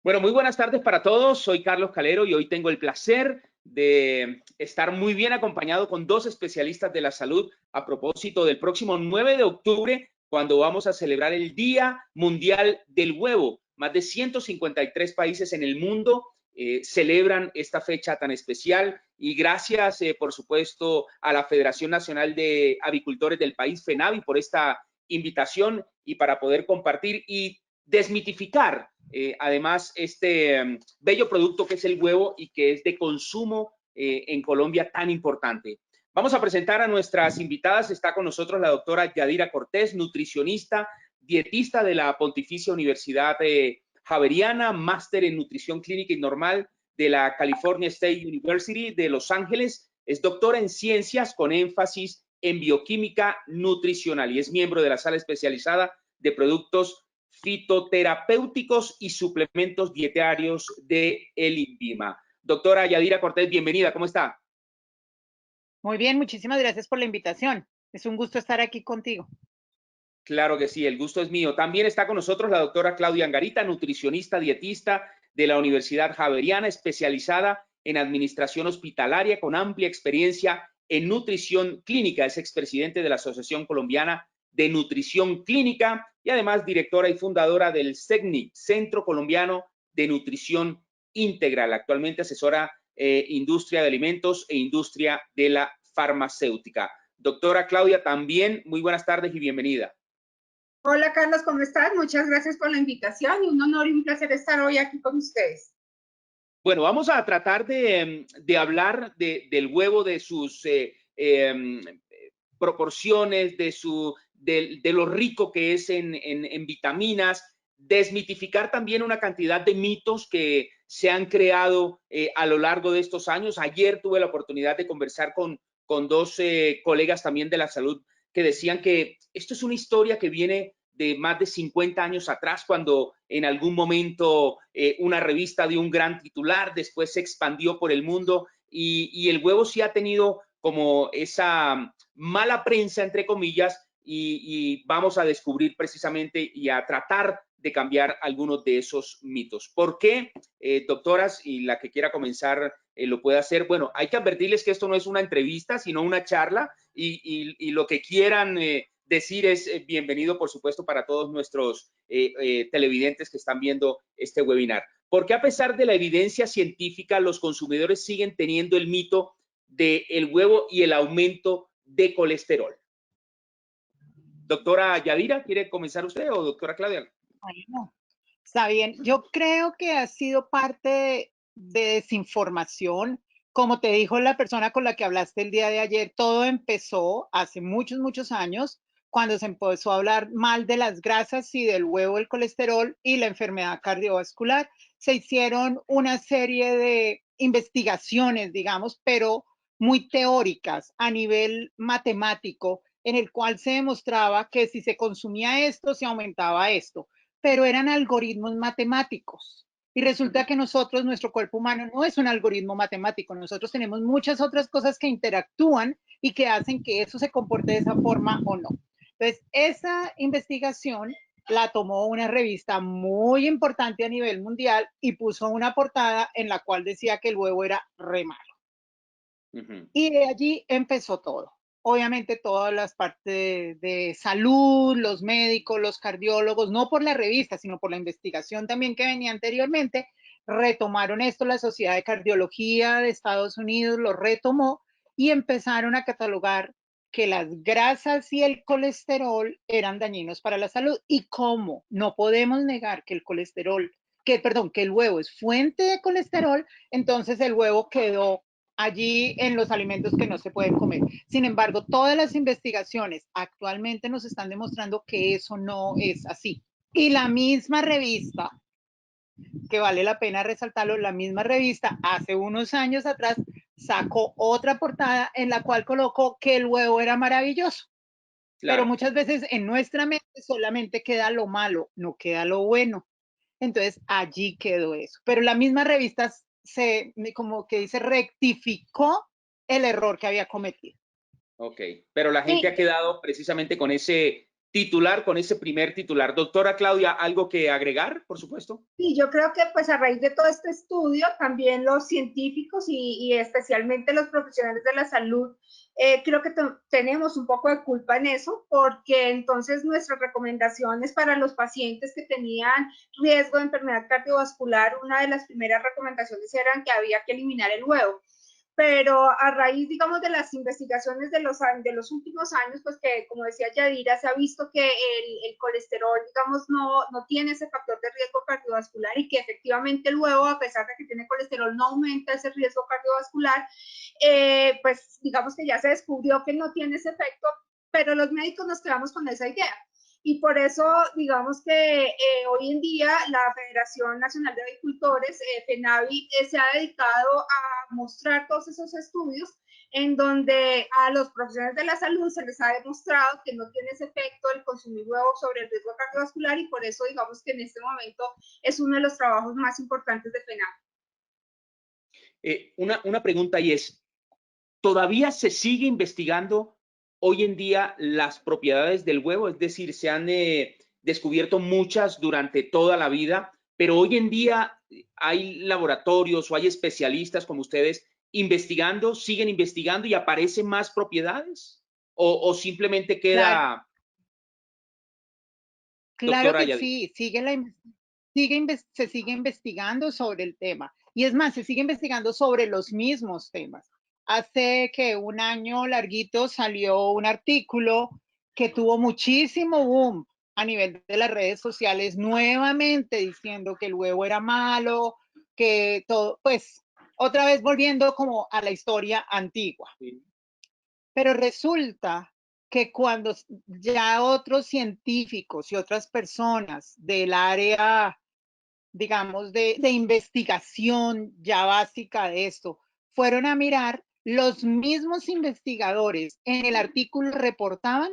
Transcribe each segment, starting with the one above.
Bueno, muy buenas tardes para todos. Soy Carlos Calero y hoy tengo el placer de estar muy bien acompañado con dos especialistas de la salud a propósito del próximo 9 de octubre, cuando vamos a celebrar el Día Mundial del Huevo. Más de 153 países en el mundo celebran esta fecha tan especial y gracias, por supuesto, a la Federación Nacional de Avicultores del país, FENAVI, por esta invitación y para poder compartir y desmitificar además este bello producto que es el huevo y que es de consumo en Colombia tan importante. Vamos a presentar a nuestras invitadas. Está con nosotros la doctora Yadira Cortés, nutricionista, dietista de la Pontificia Universidad Javeriana, máster en nutrición clínica y normal de la California State University de Los Ángeles. Es doctora en ciencias con énfasis en bioquímica nutricional y es miembro de la sala especializada de productos fitoterapéuticos y suplementos dietarios de el INVIMA. Doctora Yadira Cortés, bienvenida, ¿cómo está? Muy bien, muchísimas gracias por la invitación. Es un gusto estar aquí contigo. Claro que sí, el gusto es mío. También está con nosotros la doctora Claudia Angarita, nutricionista, dietista de la Universidad Javeriana, especializada en administración hospitalaria con amplia experiencia en nutrición clínica. Es expresidente de la Asociación Colombiana de Nutrición Clínica y además directora y fundadora del CECNI, Centro Colombiano de Nutrición Integral. Actualmente asesora industria de alimentos e industria de la farmacéutica. Doctora Claudia, también muy buenas tardes y bienvenida. Hola Carlos, ¿cómo estás? Muchas gracias por la invitación y un honor y un placer estar hoy aquí con ustedes. Bueno, vamos a tratar de hablar del huevo, de sus proporciones, de lo rico que es en vitaminas, desmitificar también una cantidad de mitos que se han creado a lo largo de estos años. Ayer tuve la oportunidad de conversar con dos colegas también de la salud que decían que esto es una historia que viene de más de 50 años atrás, cuando en algún momento una revista dio un gran titular, después se expandió por el mundo y el huevo sí ha tenido como esa mala prensa, entre comillas, y vamos a descubrir precisamente y a tratar de cambiar algunos de esos mitos. ¿Por qué, doctoras? Y la que quiera comenzar lo puede hacer. Bueno, hay que advertirles que esto no es una entrevista, sino una charla y lo que quieran decir es bienvenido, por supuesto, para todos nuestros televidentes que están viendo este webinar. ¿Por qué a pesar de la evidencia científica los consumidores siguen teniendo el mito del huevo y el aumento de colesterol? Doctora Yadira, ¿quiere comenzar usted o doctora Claudia? Bueno, está bien. Yo creo que ha sido parte de desinformación. Como te dijo la persona con la que hablaste el día de ayer, todo empezó hace muchos, muchos años, cuando se empezó a hablar mal de las grasas y del huevo, el colesterol y la enfermedad cardiovascular. Se hicieron una serie de investigaciones, digamos, pero muy teóricas a nivel matemático, en el cual se demostraba que si se consumía esto, se aumentaba esto, pero eran algoritmos matemáticos. Y resulta que nosotros, nuestro cuerpo humano, no es un algoritmo matemático. Nosotros tenemos muchas otras cosas que interactúan y que hacen que eso se comporte de esa forma o no. Entonces, esa investigación la tomó una revista muy importante a nivel mundial y puso una portada en la cual decía que el huevo era re malo. Y de allí empezó todo. Obviamente todas las partes de salud, los médicos, los cardiólogos, no por la revista, sino por la investigación también que venía anteriormente, retomaron esto. La Sociedad de Cardiología de Estados Unidos lo retomó y empezaron a catalogar que las grasas y el colesterol eran dañinos para la salud. ¿Y cómo? No podemos negar que el colesterol, que el huevo es fuente de colesterol, entonces el huevo quedó allí en los alimentos que no se pueden comer. Sin embargo, todas las investigaciones actualmente nos están demostrando que eso no es así. Y la misma revista, que vale la pena resaltarlo, la misma revista hace unos años atrás sacó otra portada en la cual colocó que el huevo era maravilloso. Claro. Pero muchas veces en nuestra mente solamente queda lo malo, no queda lo bueno. Entonces allí quedó eso. Pero la misma revista como que dice, rectificó el error que había cometido. Ok, pero la gente ha quedado precisamente con ese titular, con ese primer titular. Doctora Claudia, ¿algo que agregar, por supuesto? Sí, yo creo que pues a raíz de todo este estudio, también los científicos y especialmente los profesionales de la salud, creo que tenemos un poco de culpa en eso, porque entonces nuestras recomendaciones para los pacientes que tenían riesgo de enfermedad cardiovascular, una de las primeras recomendaciones eran que había que eliminar el huevo. Pero a raíz, digamos, de las investigaciones de los últimos años, pues que, como decía Yadira, se ha visto que el colesterol, digamos, no tiene ese factor de riesgo cardiovascular y que efectivamente el huevo, a pesar de que tiene colesterol, no aumenta ese riesgo cardiovascular, pues digamos que ya se descubrió que no tiene ese efecto, pero los médicos nos quedamos con esa idea. Y por eso, digamos que hoy en día la Federación Nacional de Avicultores, FENAVI, se ha dedicado a mostrar todos esos estudios en donde a los profesionales de la salud se les ha demostrado que no tiene ese efecto el consumir huevos sobre el riesgo cardiovascular y por eso digamos que en este momento es uno de los trabajos más importantes de FENAVI. Una pregunta y es, ¿todavía se sigue investigando hoy en día las propiedades del huevo? Es decir, se han descubierto muchas durante toda la vida, pero hoy en día hay laboratorios o hay especialistas como ustedes investigando, siguen investigando y aparecen más propiedades o simplemente queda... Claro Doctora que Yadira. sí, se sigue investigando sobre el tema. Y es más, se sigue investigando sobre los mismos temas. Hace que un año larguito salió un artículo que tuvo muchísimo boom a nivel de las redes sociales, nuevamente diciendo que el huevo era malo, que todo, pues otra vez volviendo como a la historia antigua. Sí. Pero resulta que cuando ya otros científicos y otras personas del área, digamos, de investigación ya básica de esto, fueron a mirar, los mismos investigadores en el artículo reportaban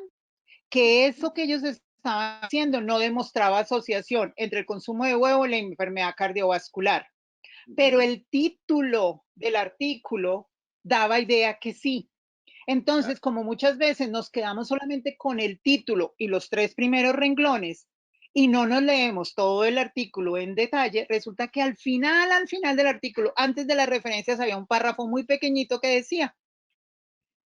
que eso que ellos estaban haciendo no demostraba asociación entre el consumo de huevo y la enfermedad cardiovascular. Pero el título del artículo daba idea que sí. Entonces, como muchas veces nos quedamos solamente con el título y los 3 primeros renglones y no nos leemos todo el artículo en detalle, resulta que al final del artículo, antes de las referencias, había un párrafo muy pequeñito que decía,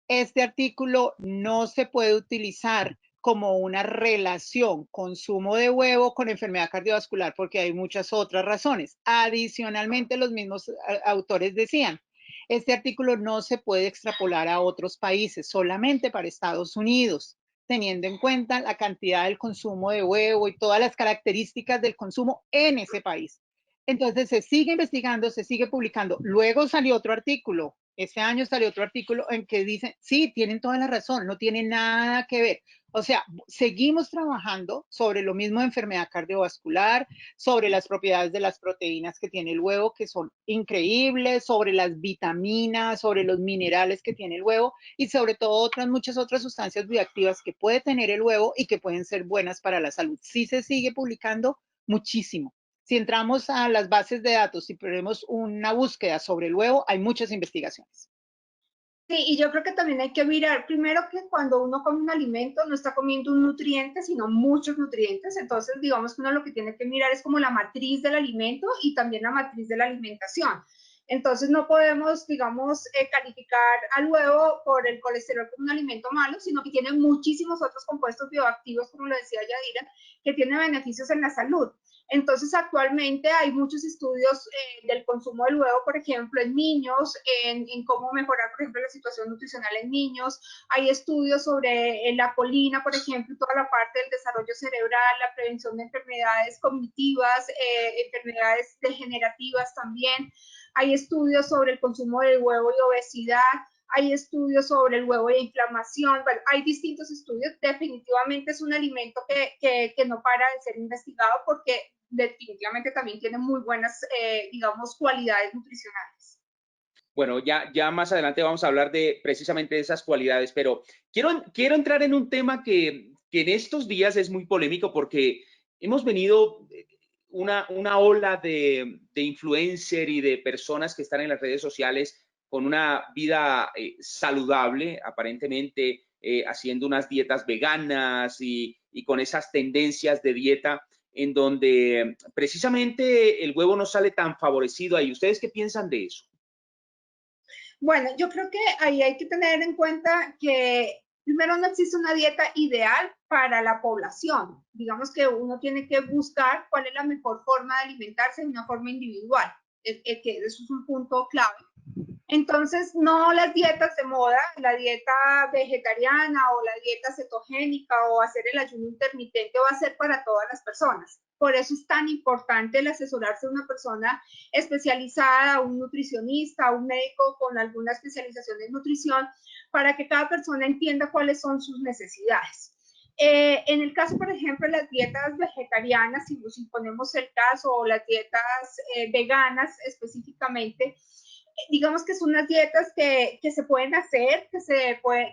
este artículo no se puede utilizar como una relación consumo de huevo con enfermedad cardiovascular porque hay muchas otras razones. Adicionalmente, los mismos autores decían, este artículo no se puede extrapolar a otros países, solamente para Estados Unidos, teniendo en cuenta la cantidad del consumo de huevo y todas las características del consumo en ese país. Entonces se sigue investigando, se sigue publicando. Luego salió otro artículo, este año salió otro artículo en que dicen, sí, tienen toda la razón, no tiene nada que ver. O sea, seguimos trabajando sobre lo mismo de enfermedad cardiovascular, sobre las propiedades de las proteínas que tiene el huevo, que son increíbles, sobre las vitaminas, sobre los minerales que tiene el huevo y sobre todo muchas otras sustancias bioactivas que puede tener el huevo y que pueden ser buenas para la salud. Sí se sigue publicando muchísimo. Si entramos a las bases de datos y ponemos una búsqueda sobre el huevo, hay muchas investigaciones. Sí, y yo creo que también hay que mirar, primero que cuando uno come un alimento no está comiendo un nutriente, sino muchos nutrientes, entonces digamos que uno lo que tiene que mirar es como la matriz del alimento y también la matriz de la alimentación. Entonces no podemos, digamos, calificar al huevo por el colesterol como un alimento malo, sino que tiene muchísimos otros compuestos bioactivos, como lo decía Yadira, que tienen beneficios en la salud. Entonces, actualmente hay muchos estudios del consumo del huevo, por ejemplo, en niños, en cómo mejorar, por ejemplo, la situación nutricional en niños. Hay estudios sobre la colina, por ejemplo, toda la parte del desarrollo cerebral, la prevención de enfermedades cognitivas, enfermedades degenerativas también. Hay estudios sobre el consumo del huevo y obesidad. Hay estudios sobre el huevo y inflamación, bueno, hay distintos estudios, definitivamente es un alimento que no para de ser investigado porque definitivamente también tiene muy buenas, digamos, cualidades nutricionales. Bueno, ya más adelante vamos a hablar de precisamente de esas cualidades, pero quiero entrar en un tema que en estos días es muy polémico porque hemos venido una ola de influencer y de personas que están en las redes sociales con una vida saludable, aparentemente haciendo unas dietas veganas y y con esas tendencias de dieta en donde precisamente el huevo no sale tan favorecido ahí. ¿Ustedes qué piensan de eso? Bueno, yo creo que ahí hay que tener en cuenta que primero no existe una dieta ideal para la población. Digamos que uno tiene que buscar cuál es la mejor forma de alimentarse de una forma individual, que eso es un punto clave. Entonces, no las dietas de moda, la dieta vegetariana o la dieta cetogénica o hacer el ayuno intermitente va a ser para todas las personas. Por eso es tan importante el asesorarse de una persona especializada, un nutricionista, un médico con alguna especialización en nutrición, para que cada persona entienda cuáles son sus necesidades. En el caso, por ejemplo, de las dietas vegetarianas, si nos imponemos el caso, o las dietas veganas específicamente, digamos que son unas dietas que se pueden hacer,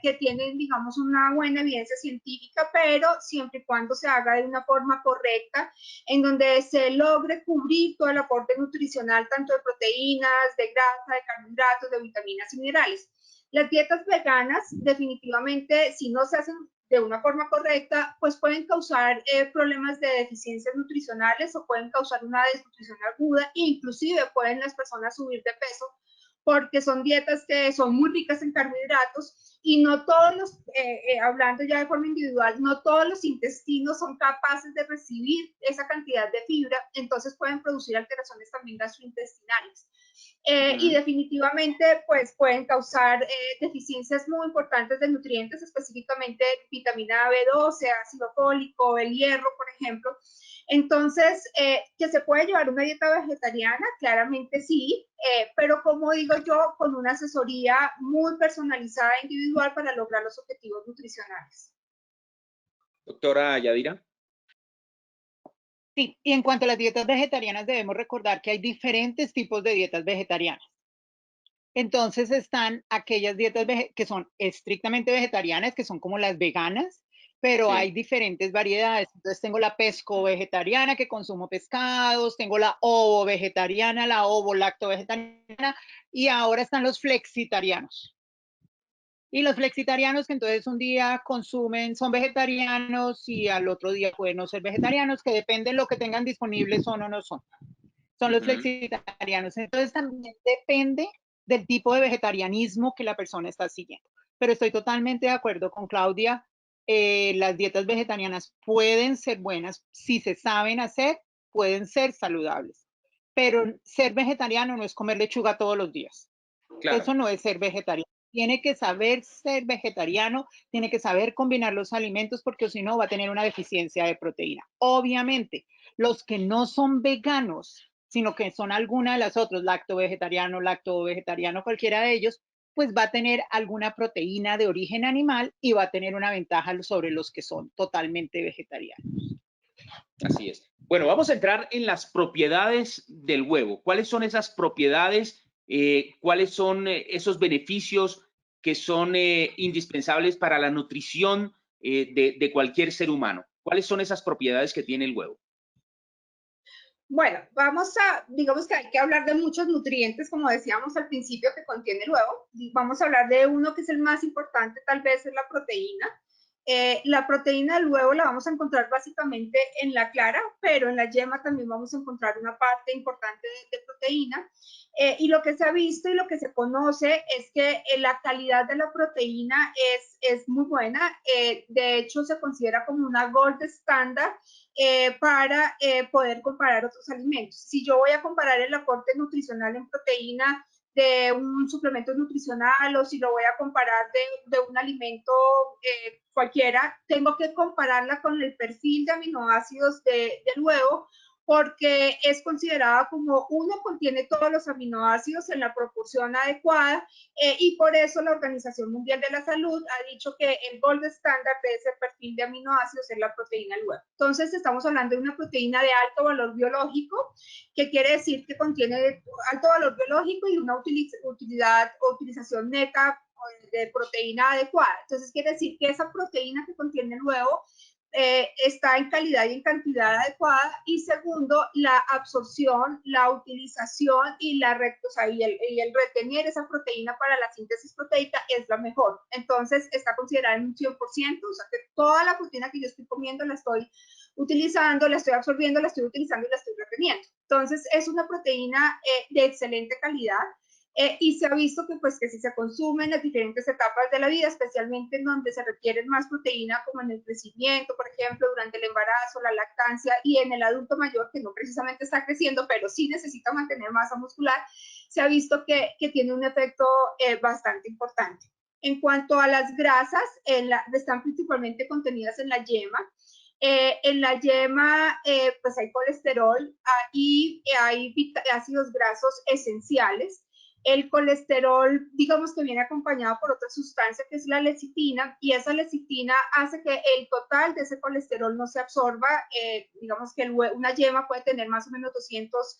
que tienen, digamos, una buena evidencia científica, pero siempre y cuando se haga de una forma correcta, en donde se logre cubrir todo el aporte nutricional, tanto de proteínas, de grasa, de carbohidratos, de vitaminas y minerales. Las dietas veganas, definitivamente, si no se hacen de una forma correcta, pues pueden causar problemas de deficiencias nutricionales o pueden causar una desnutrición aguda, e inclusive pueden las personas subir de peso, porque son dietas que son muy ricas en carbohidratos y no todos los, hablando ya de forma individual, no todos los intestinos son capaces de recibir esa cantidad de fibra, entonces pueden producir alteraciones también gastrointestinales. Y definitivamente pues pueden causar deficiencias muy importantes de nutrientes, específicamente vitamina B12, ácido fólico, el hierro, por ejemplo. Entonces, ¿que se puede llevar una dieta vegetariana? Claramente sí, pero como digo yo, con una asesoría muy personalizada e individual para lograr los objetivos nutricionales. Doctora Yadira. Sí, y en cuanto a las dietas vegetarianas, debemos recordar que hay diferentes tipos de dietas vegetarianas. Entonces están aquellas dietas que son estrictamente vegetarianas, que son como las veganas, pero hay diferentes variedades. Entonces tengo la pesco-vegetariana, que consumo pescados, tengo la ovo-vegetariana, la ovo-lacto-vegetariana, y ahora están los flexitarianos. Y los flexitarianos que entonces un día consumen, son vegetarianos y al otro día pueden no ser vegetarianos, que depende de lo que tengan disponible, son o no son. Son los flexitarianos. Entonces también depende del tipo de vegetarianismo que la persona está siguiendo. Pero estoy totalmente de acuerdo con Claudia. Las dietas vegetarianas pueden ser buenas, si se saben hacer, pueden ser saludables. Pero ser vegetariano no es comer lechuga todos los días. Claro. Eso no es ser vegetariano. Tiene que saber ser vegetariano, tiene que saber combinar los alimentos, porque si no va a tener una deficiencia de proteína. Obviamente, los que no son veganos, sino que son alguna de las otras, lacto-vegetariano, lacto-vegetariano, cualquiera de ellos, pues va a tener alguna proteína de origen animal y va a tener una ventaja sobre los que son totalmente vegetarianos. Así es. Bueno, vamos a entrar en las propiedades del huevo. ¿Cuáles son esas propiedades? ¿Cuáles son esos beneficios que son indispensables para la nutrición de cualquier ser humano? ¿Cuáles son esas propiedades que tiene el huevo? Bueno, digamos que hay que hablar de muchos nutrientes, como decíamos al principio, que contiene el huevo. Vamos a hablar de uno que es el más importante, tal vez es la proteína. La proteína del huevo la vamos a encontrar básicamente en la clara, pero en la yema también vamos a encontrar una parte importante de proteína. Y lo que se ha visto y lo que se conoce es que la calidad de la proteína es muy buena. De hecho, se considera como una gold estándar para poder comparar otros alimentos. Si yo voy a comparar el aporte nutricional en proteína de un suplemento nutricional o si lo voy a comparar de un alimento cualquiera, tengo que compararla con el perfil de aminoácidos del huevo, porque es considerada como uno contiene todos los aminoácidos en la proporción adecuada y por eso la Organización Mundial de la Salud ha dicho que el gold standard de ese perfil de aminoácidos es la proteína del huevo. Entonces estamos hablando de una proteína de alto valor biológico, que quiere decir que contiene alto valor biológico y una utilización neta de proteína adecuada. Entonces quiere decir que esa proteína que contiene el huevo está en calidad y en cantidad adecuada, y segundo, la absorción, la utilización y el retener esa proteína para la síntesis proteica es la mejor. Entonces, está considerada en un 100%, o sea que toda la proteína que yo estoy comiendo la estoy utilizando, la estoy absorbiendo, la estoy utilizando y la estoy reteniendo. Entonces, es una proteína de excelente calidad. Y se ha visto que, pues, que si se consume en las diferentes etapas de la vida, especialmente en donde se requiere más proteína, como en el crecimiento, por ejemplo, durante el embarazo, la lactancia, y en el adulto mayor, que no precisamente está creciendo, pero sí necesita mantener masa muscular, se ha visto que tiene un efecto bastante importante. En cuanto a las grasas, están principalmente contenidas en la yema. En la yema, pues hay colesterol y hay ácidos grasos esenciales. El colesterol, digamos que viene acompañado por otra sustancia que es la lecitina, y esa lecitina hace que el total de ese colesterol no se absorba. Digamos que una yema puede tener más o menos 200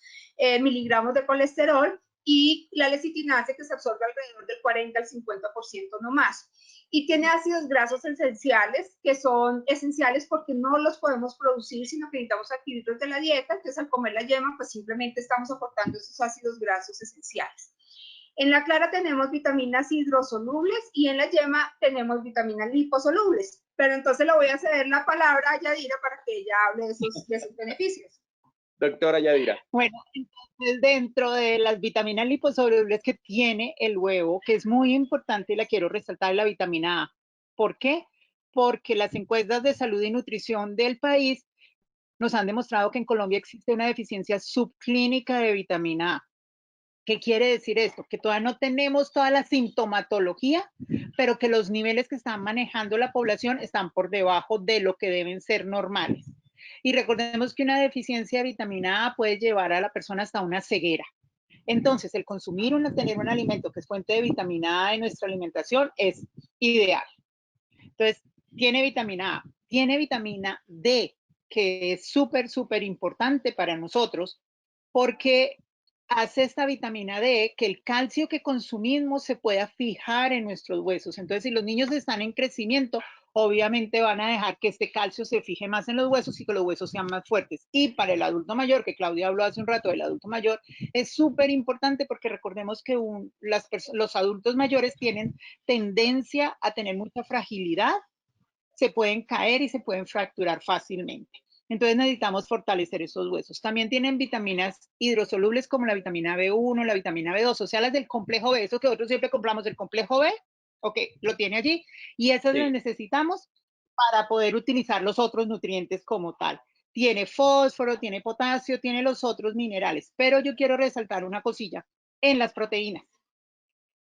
miligramos de colesterol, y la lecitina hace que se absorba alrededor del 40 al 50% no más. Y tiene ácidos grasos esenciales, que son esenciales porque no los podemos producir, sino que necesitamos adquirirlos de la dieta. Entonces, al comer la yema, pues simplemente estamos aportando esos ácidos grasos esenciales. En la clara tenemos vitaminas hidrosolubles y en la yema tenemos vitaminas liposolubles. Pero entonces le voy a ceder la palabra a Yadira para que ella hable de sus beneficios. Doctora Yadira. Bueno, entonces dentro de las vitaminas liposolubles que tiene el huevo, que es muy importante y la quiero resaltar, la vitamina A. ¿Por qué? Porque las encuestas de salud y nutrición del país nos han demostrado que en Colombia existe una deficiencia subclínica de vitamina A. ¿Qué quiere decir esto? Que todavía no tenemos toda la sintomatología, pero que los niveles que están manejando la población están por debajo de lo que deben ser normales. Y recordemos que una deficiencia de vitamina A puede llevar a la persona hasta una ceguera. Entonces, el tener un alimento que es fuente de vitamina A en nuestra alimentación es ideal. Entonces, tiene vitamina A, tiene vitamina D, que es súper, súper importante para nosotros, porque hace esta vitamina D que el calcio que consumimos se pueda fijar en nuestros huesos. Entonces, si los niños están en crecimiento, obviamente van a dejar que este calcio se fije más en los huesos y que los huesos sean más fuertes. Y para el adulto mayor, que Claudia habló hace un rato del adulto mayor, es súper importante porque recordemos que los adultos mayores tienen tendencia a tener mucha fragilidad, se pueden caer y se pueden fracturar fácilmente. Entonces necesitamos fortalecer esos huesos. También tienen vitaminas hidrosolubles como la vitamina B1, la vitamina B2, o sea, las del complejo B, eso que nosotros siempre compramos, el complejo B, ok, lo tiene allí, y esas las necesitamos para poder utilizar los otros nutrientes como tal. Tiene fósforo, tiene potasio, tiene los otros minerales, pero yo quiero resaltar una cosilla en las proteínas.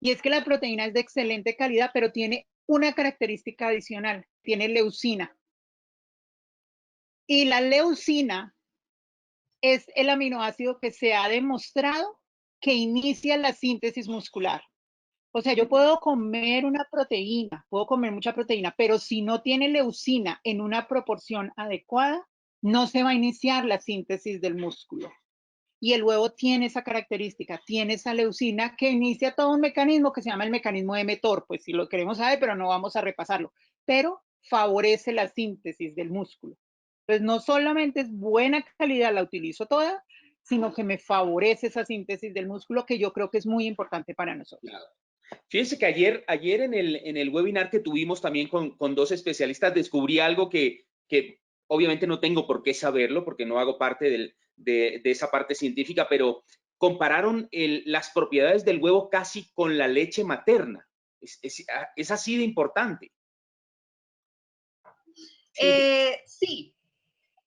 Y es que la proteína es de excelente calidad, pero tiene una característica adicional, tiene leucina. Y la leucina es el aminoácido que se ha demostrado que inicia la síntesis muscular. O sea, yo puedo comer una proteína, puedo comer mucha proteína, pero si no tiene leucina en una proporción adecuada, no se va a iniciar la síntesis del músculo. Y el huevo tiene esa característica, tiene esa leucina que inicia todo un mecanismo que se llama el mecanismo de mTOR, pues si lo queremos saber, pero no vamos a repasarlo, pero favorece la síntesis del músculo. Entonces no solamente es buena calidad, la utilizo toda, sino que me favorece esa síntesis del músculo que yo creo que es muy importante para nosotros. Claro. Fíjense que ayer en el webinar que tuvimos también con dos especialistas descubrí algo que obviamente no tengo por qué saberlo porque no hago parte de esa parte científica, pero compararon las propiedades del huevo casi con la leche materna. Es así de importante. Sí.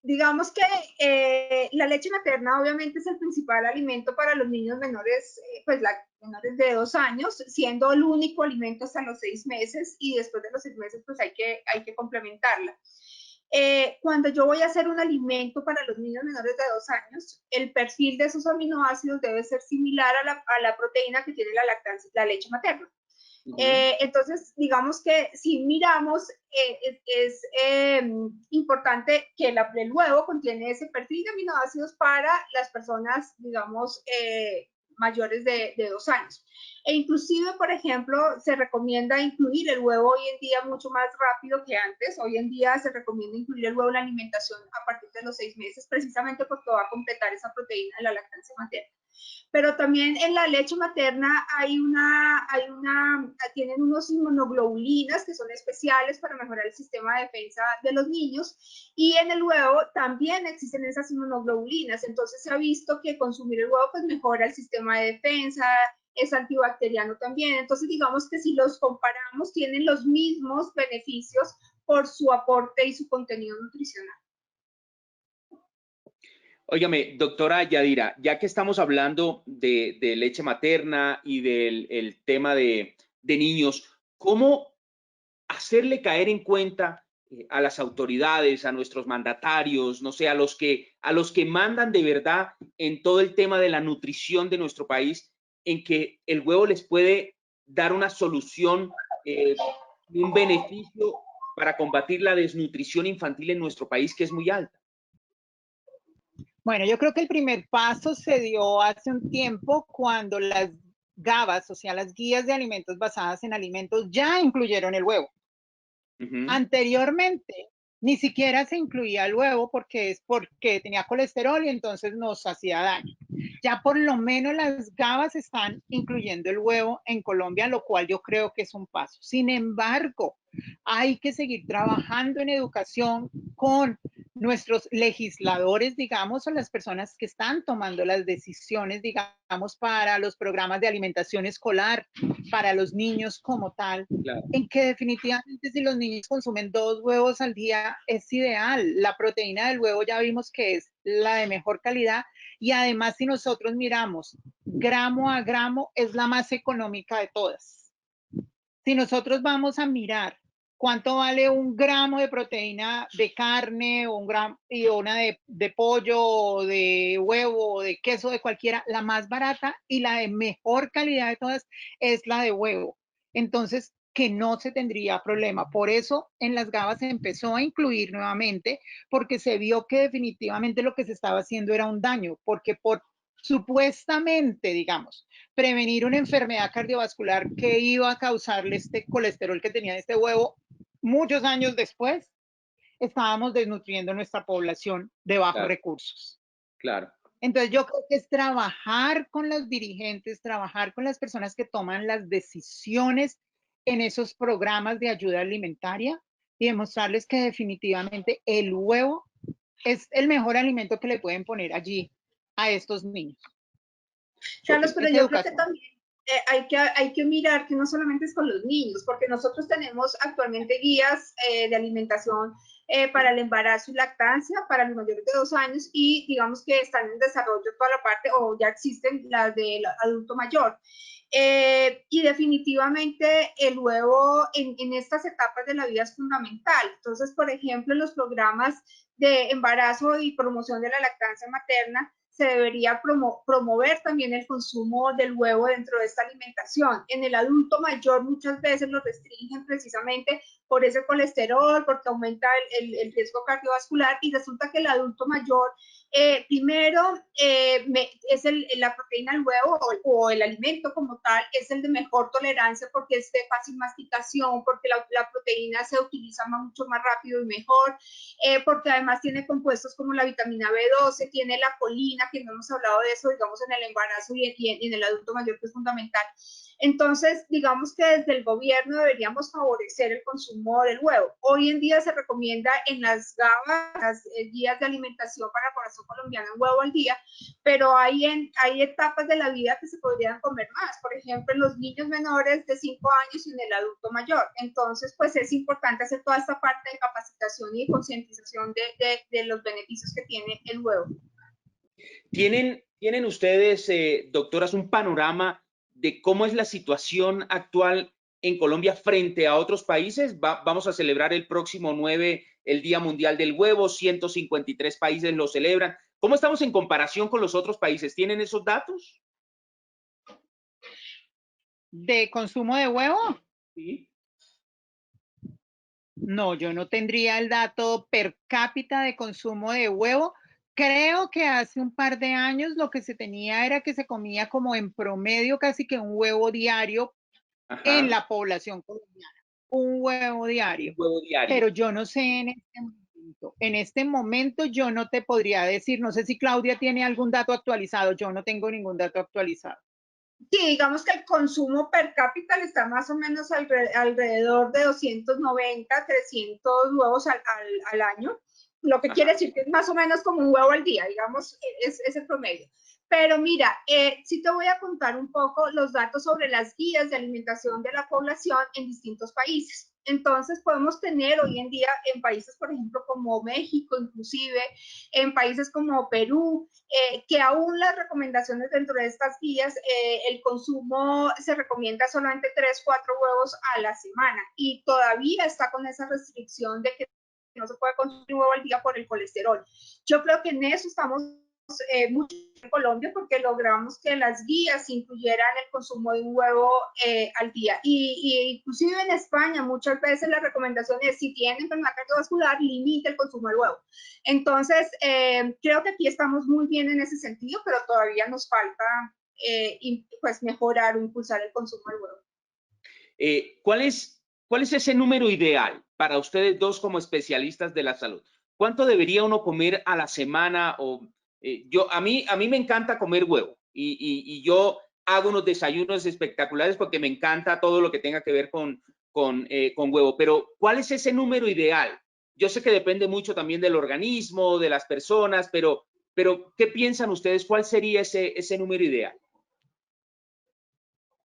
Digamos que la leche materna obviamente es el principal alimento para los niños menores, menores de 2 años, siendo el único alimento hasta los 6 meses, y después de los 6 meses pues hay que complementarla. Cuando yo voy a hacer un alimento para los niños menores de 2 años, el perfil de esos aminoácidos debe ser similar a la proteína que tiene la leche materna. Entonces, digamos que si miramos, es importante que el huevo contiene ese perfil de aminoácidos para las personas, digamos, mayores de 2 años. E inclusive, por ejemplo, se recomienda incluir el huevo hoy en día mucho más rápido que antes. Hoy en día se recomienda incluir el huevo en la alimentación a partir de los 6 meses, precisamente porque va a completar esa proteína de la lactancia materna. Pero también en la leche materna tienen unos inmunoglobulinas que son especiales para mejorar el sistema de defensa de los niños, y en el huevo también existen esas inmunoglobulinas. Entonces se ha visto que consumir el huevo pues mejora el sistema de defensa, es antibacteriano también. Entonces digamos que si los comparamos tienen los mismos beneficios por su aporte y su contenido nutricional. Óigame, doctora Yadira, ya que estamos hablando de leche materna y del tema de niños, ¿cómo hacerle caer en cuenta a las autoridades, a nuestros mandatarios, no sé, a los que mandan de verdad en todo el tema de la nutrición de nuestro país, en que el huevo les puede dar una solución y un beneficio para combatir la desnutrición infantil en nuestro país, que es muy alta? Bueno, yo creo que el primer paso se dio hace un tiempo cuando las GABAs, o sea, las guías de alimentos basadas en alimentos, ya incluyeron el huevo. Anteriormente, ni siquiera se incluía el huevo porque tenía colesterol y entonces nos hacía daño. Ya por lo menos las GABAs están incluyendo el huevo en Colombia, lo cual yo creo que es un paso. Sin embargo, hay que seguir trabajando en educación con nuestros legisladores, digamos, o las personas que están tomando las decisiones, digamos, para los programas de alimentación escolar, para los niños como tal, claro, en que definitivamente si los niños consumen 2 huevos al día es ideal. La proteína del huevo ya vimos que es la de mejor calidad, y además si nosotros miramos gramo a gramo es la más económica de todas. Si nosotros vamos a mirar cuánto vale un gramo de proteína de carne o una de pollo o de huevo o de queso, de cualquiera, la más barata y la de mejor calidad de todas es la de huevo. Entonces, que no se tendría problema. Por eso en las GABAs se empezó a incluir nuevamente, porque se vio que definitivamente lo que se estaba haciendo era un daño, porque por supuestamente, digamos, prevenir una enfermedad cardiovascular que iba a causarle este colesterol que tenía este huevo, muchos años después, estábamos desnutriendo nuestra población de bajos recursos. Claro. Entonces yo creo que es trabajar con los dirigentes, trabajar con las personas que toman las decisiones en esos programas de ayuda alimentaria y demostrarles que definitivamente el huevo es el mejor alimento que le pueden poner allí a estos niños. Carlos, pero yo creo que también hay que mirar que no solamente es con los niños, porque nosotros tenemos actualmente guías de alimentación para el embarazo y lactancia para los mayores de 2 años, y digamos que están en desarrollo toda la parte, o ya existen las del adulto mayor. Y definitivamente el huevo en estas etapas de la vida es fundamental. Entonces, por ejemplo, en los programas de embarazo y promoción de la lactancia materna, se debería promover también el consumo del huevo dentro de esta alimentación. En el adulto mayor muchas veces lo restringen precisamente por ese colesterol, porque aumenta el riesgo cardiovascular, y resulta que el adulto mayor, primero, es la proteína del huevo o el alimento como tal, es el de mejor tolerancia porque es de fácil masticación, porque la proteína se utiliza mucho más rápido y mejor, porque además tiene compuestos como la vitamina B12, tiene la colina, que no hemos hablado de eso, digamos, en el embarazo y en el adulto mayor, que es fundamental. Entonces, digamos que desde el gobierno deberíamos favorecer el consumo del huevo. Hoy en día se recomienda en las GABAs, las guías de alimentación para la población colombiana, un huevo al día, pero hay etapas de la vida que se podrían comer más, por ejemplo, en los niños menores de 5 años y en el adulto mayor. Entonces, pues es importante hacer toda esta parte de capacitación y de concientización de los beneficios que tiene el huevo. ¿Tienen ustedes, doctoras, un panorama de cómo es la situación actual en Colombia frente a otros países? Vamos a celebrar el próximo 9 el Día Mundial del Huevo, 153 países lo celebran. ¿Cómo estamos en comparación con los otros países? ¿Tienen esos datos? ¿De consumo de huevo? Sí. No, yo no tendría el dato per cápita de consumo de huevo, Creo que hace un par de años lo que se tenía era que se comía como en promedio casi que un huevo diario en Ajá, la población colombiana, un huevo un diario. huevo diario. Pero yo no sé en este momento. En este momento yo no te podría decir, no sé si Claudia tiene algún dato actualizado, yo no tengo ningún dato actualizado. Sí, digamos que el consumo per cápita está más o menos alrededor de 290, 300 huevos al año, lo que quiere Ajá. decir que es más o menos como un huevo al día, digamos, es el promedio. Pero mira, sí te voy a contar un poco los datos sobre las guías de alimentación de la población en distintos países. Entonces podemos tener hoy en día en países, por ejemplo, como México, inclusive en países como Perú, que aún las recomendaciones dentro de estas guías, el consumo se recomienda solamente 3, 4 huevos a la semana y todavía está con esa restricción de que no se puede consumir un huevo al día por el colesterol. Yo creo que en eso estamos mucho en Colombia porque logramos que las guías incluyeran el consumo de un huevo al día. Y inclusive en España muchas veces la recomendación es si tienen enfermedad cardiovascular, limite el consumo del huevo. Entonces, creo que aquí estamos muy bien en ese sentido, pero todavía nos falta pues mejorar o impulsar el consumo del huevo. ¿Cuál es ese número ideal para ustedes dos como especialistas de la salud? ¿Cuánto debería uno comer a la semana? A mí me encanta comer huevo y yo hago unos desayunos espectaculares porque me encanta todo lo que tenga que ver con huevo. Pero ¿cuál es ese número ideal? Yo sé que depende mucho también del organismo, de las personas, pero ¿qué piensan ustedes? ¿Cuál sería ese número ideal?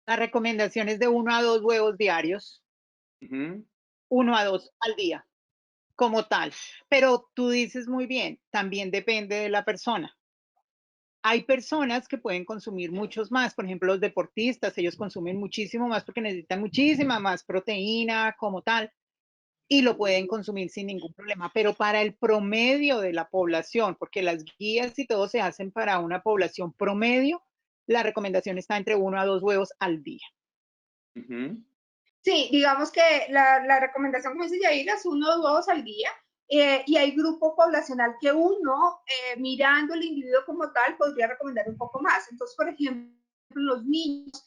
La recomendación es de 1 a 2 huevos diarios, Ujú. 1 a 2 al día, como tal. Pero tú dices muy bien, también depende de la persona. Hay personas que pueden consumir muchos más, por ejemplo, los deportistas, ellos consumen muchísimo más porque necesitan muchísima más proteína como tal y lo pueden consumir sin ningún problema. Pero para el promedio de la población, porque las guías y todo se hacen para una población promedio, la recomendación está entre 1 a 2 huevos al día. Ujú. Sí, digamos que la recomendación, como dice Yair, es 1 o 2 al día. Y hay grupo poblacional que uno, mirando el individuo como tal, podría recomendar un poco más. Entonces, por ejemplo, los niños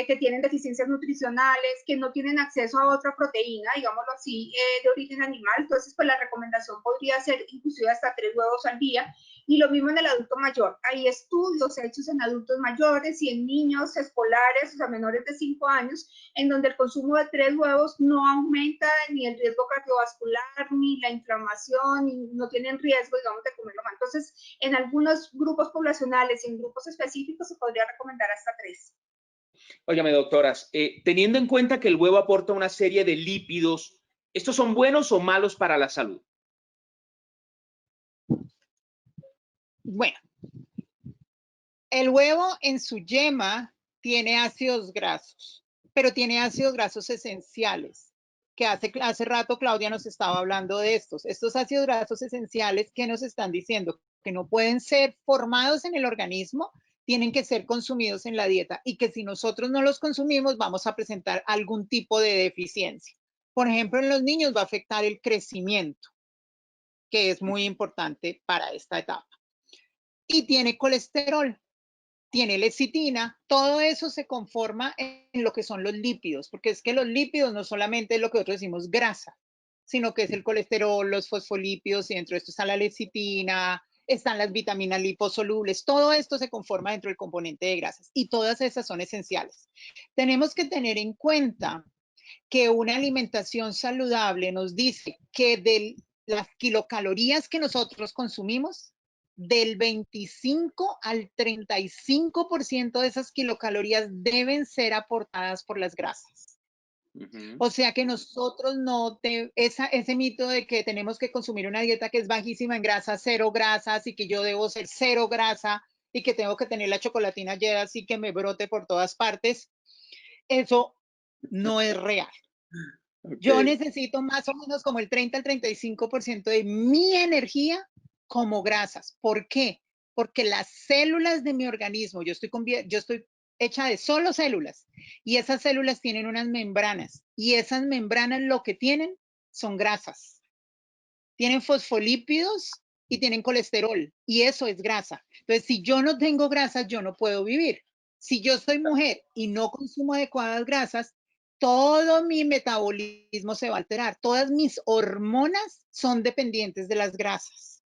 que tienen deficiencias nutricionales, que no tienen acceso a otra proteína, digámoslo así, de origen animal, entonces pues la recomendación podría ser inclusive hasta 3 huevos al día. Y lo mismo en el adulto mayor. Hay estudios hechos en adultos mayores y en niños escolares, o sea, menores de 5 años, en donde el consumo de 3 huevos no aumenta ni el riesgo cardiovascular, ni la inflamación, ni no tienen riesgo, digamos, de comerlo mal. Entonces, en algunos grupos poblacionales y en grupos específicos se podría recomendar hasta 3. Óigame, doctoras, teniendo en cuenta que el huevo aporta una serie de lípidos, ¿estos son buenos o malos para la salud? Bueno, el huevo en su yema tiene ácidos grasos, pero tiene ácidos grasos esenciales, que hace rato Claudia nos estaba hablando de estos. Estos ácidos grasos esenciales que nos están diciendo que no pueden ser formados en el organismo, tienen que ser consumidos en la dieta y que si nosotros no los consumimos vamos a presentar algún tipo de deficiencia. Por ejemplo, en los niños va a afectar el crecimiento, que es muy importante para esta etapa. Y tiene colesterol, tiene lecitina, todo eso se conforma en lo que son los lípidos, porque es que los lípidos no solamente es lo que nosotros decimos grasa, sino que es el colesterol, los fosfolípidos, y dentro de esto está la lecitina, están las vitaminas liposolubles, todo esto se conforma dentro del componente de grasas y todas esas son esenciales. Tenemos que tener en cuenta que una alimentación saludable nos dice que de las kilocalorías que nosotros consumimos, del 25 al 35% de esas kilocalorías deben ser aportadas por las grasas. Ujú. O sea que nosotros ese mito de que tenemos que consumir una dieta que es bajísima en grasa, cero grasas, y que yo debo ser cero grasa y que tengo que tener la chocolatina ayer así que me brote por todas partes, eso no es real. Yo Ok. necesito más o menos como el 30 al 35% de mi energía como grasas. ¿Por qué? Porque las células de mi organismo, yo estoy hecha de solo células y esas células tienen unas membranas y esas membranas lo que tienen son grasas. Tienen fosfolípidos y tienen colesterol, y eso es grasa. Entonces, si yo no tengo grasas, yo no puedo vivir. Si yo soy mujer y no consumo adecuadas grasas, todo mi metabolismo se va a alterar. Todas mis hormonas son dependientes de las grasas.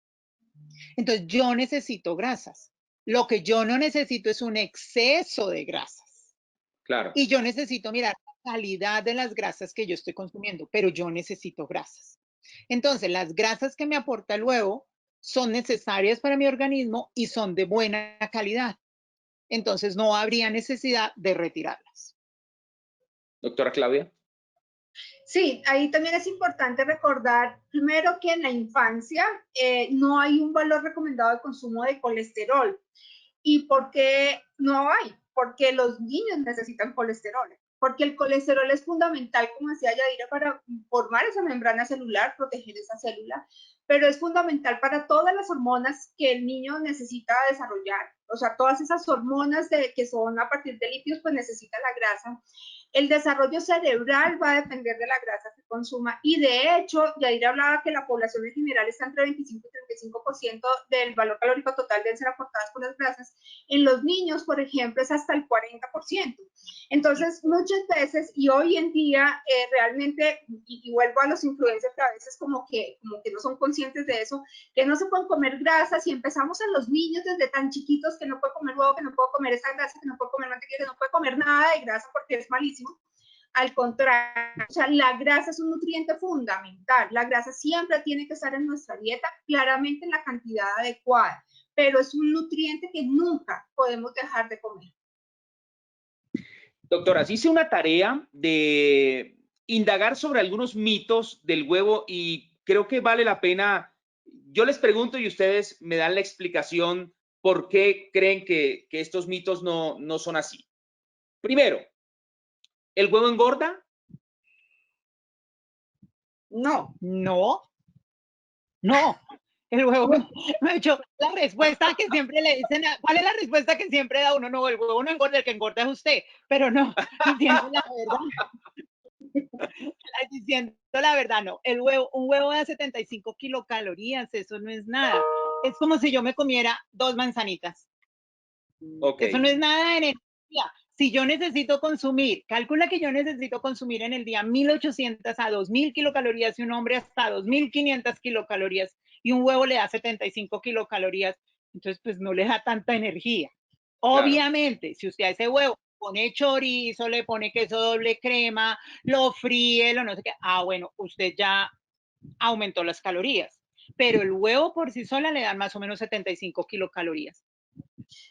Entonces, yo necesito grasas. Lo que yo no necesito es un exceso de grasas. Claro. Y yo necesito mirar la calidad de las grasas que yo estoy consumiendo, pero yo necesito grasas. Entonces, las grasas que me aporta el huevo son necesarias para mi organismo y son de buena calidad. Entonces, no habría necesidad de retirarlas. Doctora Claudia. Sí, ahí también es importante recordar, primero, que en la infancia no hay un valor recomendado de consumo de colesterol. ¿Y por qué no hay? Porque los niños necesitan colesterol. Porque el colesterol es fundamental, como decía Yadira, para formar esa membrana celular, proteger esa célula, pero es fundamental para todas las hormonas que el niño necesita desarrollar. O sea, todas esas hormonas que son a partir de lípidos, pues necesita la grasa. El desarrollo cerebral va a depender de la grasa que consuma y de hecho, Yadira hablaba que la población en general está entre 25 y 35% del valor calórico total deben ser aportadas por las grasas. En los niños, por ejemplo, es hasta el 40%. Entonces, muchas veces, y hoy en día, realmente, y vuelvo a los influencers que a veces como que no son conscientes de eso, que no se pueden comer grasas y empezamos a los niños desde tan chiquitos que no puedo comer huevo, que no puedo comer esa grasa, que no puedo comer mantequilla, que no puedo comer nada de grasa porque es malísimo. Al contrario, o sea, la grasa es un nutriente fundamental. La grasa siempre tiene que estar en nuestra dieta, claramente en la cantidad adecuada, pero es un nutriente que nunca podemos dejar de comer. Doctora, hice una tarea de indagar sobre algunos mitos del huevo y creo que vale la pena. Yo les pregunto y ustedes me dan la explicación por qué creen que estos mitos no son así. Primero, ¿el huevo engorda? No, no, no. El huevo, me ha hecho la respuesta que siempre le dicen, ¿cuál es la respuesta que siempre da uno? No, el huevo no engorda, el que engorda es usted, pero no, diciendo la verdad, diciendo la verdad, no, un huevo da 75 kilocalorías, eso no es nada, es como si yo me comiera 2 manzanitas, Okay. Eso no es nada de energía. Si yo necesito consumir, calcula que yo necesito consumir en el día 1.800 a 2.000 kilocalorías y un hombre hasta 2.500 kilocalorías y un huevo le da 75 kilocalorías, entonces pues no le da tanta energía. Claro. Obviamente, si usted a ese huevo pone chorizo, le pone queso doble crema, lo fríe, lo no sé qué, bueno, usted ya aumentó las calorías, pero el huevo por sí sola le dan más o menos 75 kilocalorías.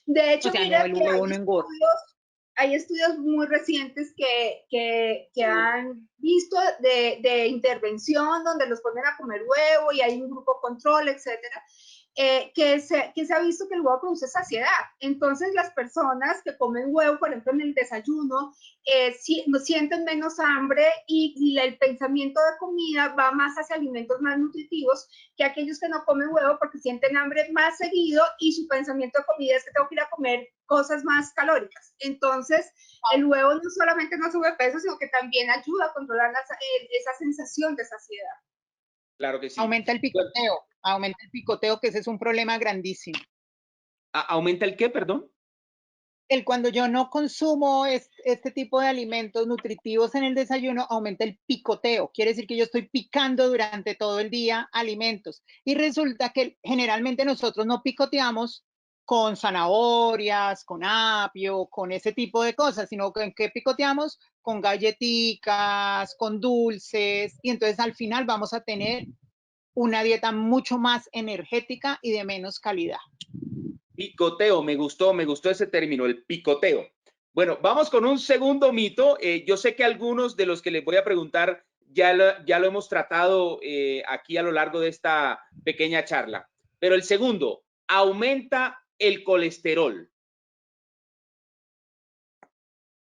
De hecho, o sea, mira no, el huevo no engorda. Hay estudios muy recientes que han visto de intervención donde los ponen a comer huevo y hay un grupo control, etcétera, que se ha visto que el huevo produce saciedad. Entonces, las personas que comen huevo, por ejemplo, en el desayuno, sienten menos hambre y el pensamiento de comida va más hacia alimentos más nutritivos que aquellos que no comen huevo porque sienten hambre más seguido y su pensamiento de comida es que tengo que ir a comer cosas más calóricas. Entonces, el huevo no solamente no sube peso, sino que también ayuda a controlar esa sensación de saciedad. Claro que sí. Aumenta el picoteo, que ese es un problema grandísimo. ¿Aumenta el qué, perdón? Cuando yo no consumo este tipo de alimentos nutritivos en el desayuno, aumenta el picoteo. Quiere decir que yo estoy picando durante todo el día alimentos. Y resulta que generalmente nosotros no picoteamos con zanahorias, con apio, con ese tipo de cosas, sino que picoteamos con galletitas, con dulces, y entonces al final vamos a tener una dieta mucho más energética y de menos calidad. Picoteo, me gustó ese término, el picoteo. Bueno, vamos con un segundo mito. Yo sé que algunos de los que les voy a preguntar ya lo hemos tratado aquí a lo largo de esta pequeña charla. Pero el segundo, aumenta el colesterol.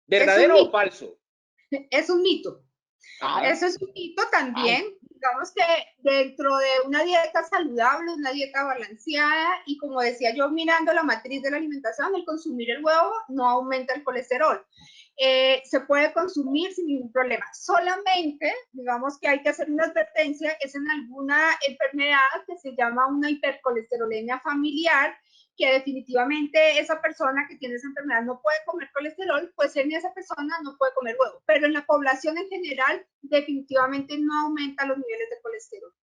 ¿Verdadero o falso? Es un mito. Eso es un mito también. Digamos que dentro de una dieta saludable, una dieta balanceada, y como decía yo, mirando la matriz de la alimentación, el consumir el huevo no aumenta el colesterol. se puede consumir sin ningún problema. Solamente, digamos que hay que hacer una advertencia, es en alguna enfermedad que se llama una hipercolesterolemia familiar, que definitivamente esa persona que tiene esa enfermedad no puede comer colesterol, pues en esa persona no puede comer huevo. Pero en la población en general, definitivamente no aumenta los niveles de colesterol.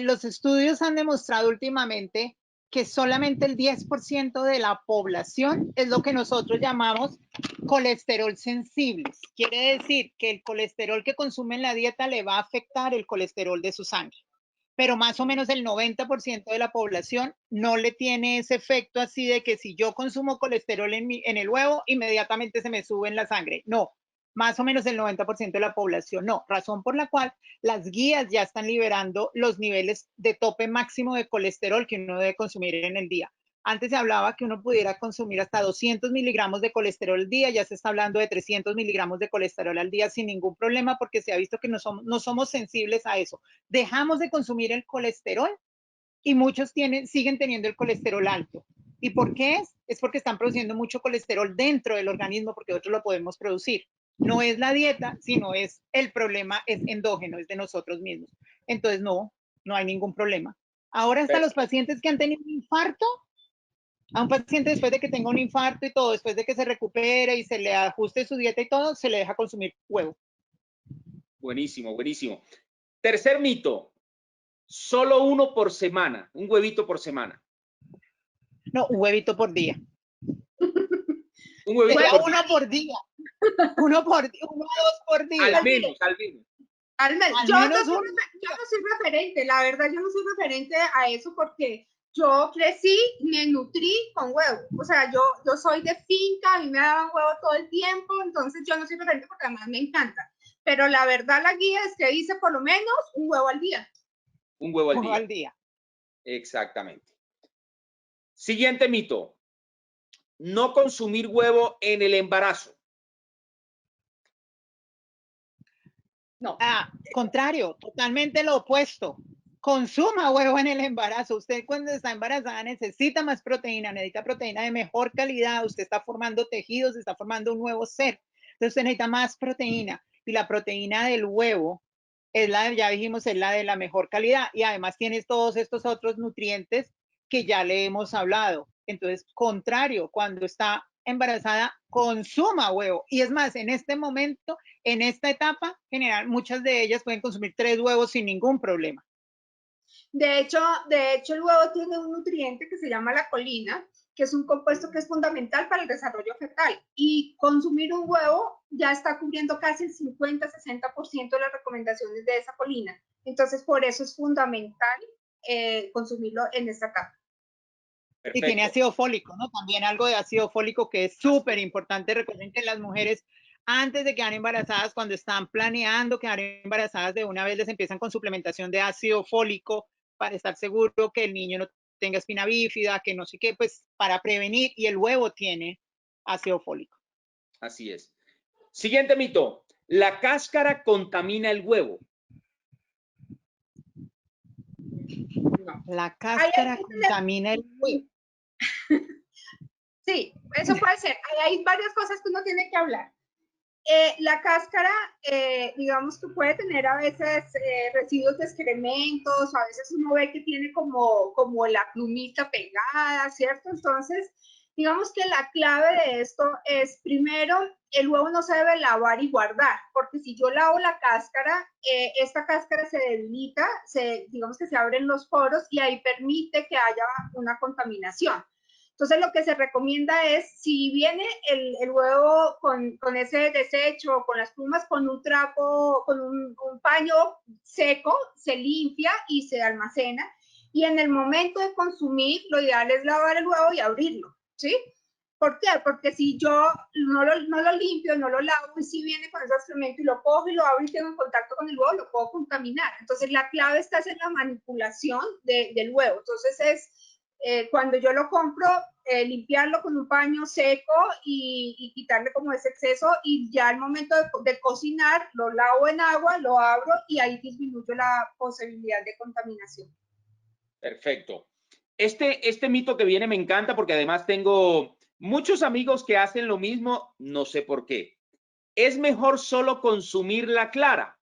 Los estudios han demostrado últimamente que solamente el 10% de la población es lo que nosotros llamamos colesterol sensibles. Quiere decir que el colesterol que consume en la dieta le va a afectar el colesterol de su sangre. Pero más o menos el 90% de la población no le tiene ese efecto así de que si yo consumo colesterol en el huevo, inmediatamente se me sube en la sangre. No, más o menos el 90% de la población no. Razón por la cual las guías ya están liberando los niveles de tope máximo de colesterol que uno debe consumir en el día. Antes se hablaba que uno pudiera consumir hasta 200 miligramos de colesterol al día, ya se está hablando de 300 miligramos de colesterol al día sin ningún problema porque se ha visto que no somos sensibles a eso. Dejamos de consumir el colesterol y muchos siguen teniendo el colesterol alto. ¿Y por qué es? Es porque están produciendo mucho colesterol dentro del organismo porque nosotros lo podemos producir. No es la dieta, sino es el problema, es endógeno, es de nosotros mismos. Entonces no hay ningún problema. Ahora hasta los pacientes que han tenido un infarto, a un paciente después de que tenga un infarto y todo, después de que se recupere y se le ajuste su dieta y todo, se le deja consumir huevo. Buenísimo, buenísimo. Tercer mito, solo uno por semana, un huevito por semana. No, un huevito por día. Un huevito por uno por día. Uno o dos por día. Al menos. Yo no soy referente, la verdad yo no soy referente a eso porque yo crecí, me nutrí con huevo. O sea, yo soy de finca, a mí me daban huevo todo el tiempo, entonces yo no soy referente porque además me encanta. Pero la verdad la guía es que dice por lo menos un huevo al día. Un huevo al día. Exactamente. Siguiente mito. No consumir huevo en el embarazo. No. Contrario, totalmente lo opuesto. Consuma huevo en el embarazo. Usted cuando está embarazada necesita más proteína, necesita proteína de mejor calidad. Usted está formando tejidos, está formando un nuevo ser. Entonces usted necesita más proteína. Y la proteína del huevo es ya dijimos, es la de la mejor calidad. Y además tiene todos estos otros nutrientes que ya le hemos hablado. Entonces, contrario, cuando está embarazada, consuma huevo. Y es más, en este momento, en esta etapa general, muchas de ellas pueden consumir 3 huevos sin ningún problema. De hecho, el huevo tiene un nutriente que se llama la colina, que es un compuesto que es fundamental para el desarrollo fetal. Y consumir un huevo ya está cubriendo casi el 50-60% de las recomendaciones de esa colina. Entonces, por eso es fundamental consumirlo en esta etapa. Perfecto. Y tiene ácido fólico, ¿no? También algo de ácido fólico que es súper importante. Recuerden que las mujeres, antes de quedar embarazadas, cuando están planeando quedar embarazadas, de una vez les empiezan con suplementación de ácido fólico para estar seguro que el niño no tenga espina bífida, que no sé qué, pues para prevenir. Y el huevo tiene ácido fólico. Así es. Siguiente mito. La cáscara contamina el huevo. No. La cáscara contamina el huevo. Sí, eso puede ser. Hay varias cosas que uno tiene que hablar. La cáscara, digamos que puede tener a veces residuos de excrementos, a veces uno ve que tiene como la plumita pegada, ¿cierto? Entonces, digamos que la clave de esto es, primero, el huevo no se debe lavar y guardar, porque si yo lavo la cáscara, esta cáscara se debilita, digamos que se abren los poros y ahí permite que haya una contaminación. Entonces, lo que se recomienda es, si viene el huevo con ese desecho, con las plumas, con un trapo, con un paño seco, se limpia y se almacena. Y en el momento de consumir, lo ideal es lavar el huevo y abrirlo, ¿sí? ¿Por qué? Porque si yo no lo limpio, no lo lavo, y si viene con ese excremento y lo cojo y lo abro y tengo contacto con el huevo, lo puedo contaminar. Entonces, la clave está en la manipulación del huevo. Entonces, cuando yo lo compro, limpiarlo con un paño seco y quitarle como ese exceso, y ya al momento de cocinar lo lavo en agua, lo abro y ahí disminuyo la posibilidad de contaminación. Perfecto. este mito que viene me encanta porque además tengo muchos amigos que hacen lo mismo, no sé por qué. ¿Es mejor solo consumir la clara?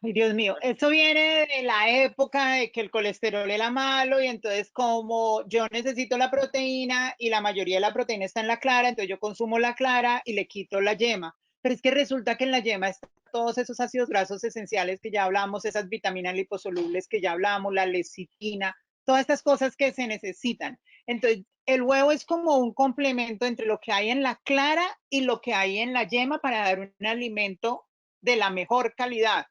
Ay, Dios mío, eso viene de la época de que el colesterol era malo y entonces como yo necesito la proteína y la mayoría de la proteína está en la clara, entonces yo consumo la clara y le quito la yema. Pero es que resulta que en la yema están todos esos ácidos grasos esenciales que ya hablamos, esas vitaminas liposolubles que ya hablamos, la lecitina, todas estas cosas que se necesitan. Entonces, el huevo es como un complemento entre lo que hay en la clara y lo que hay en la yema para dar un alimento de la mejor calidad.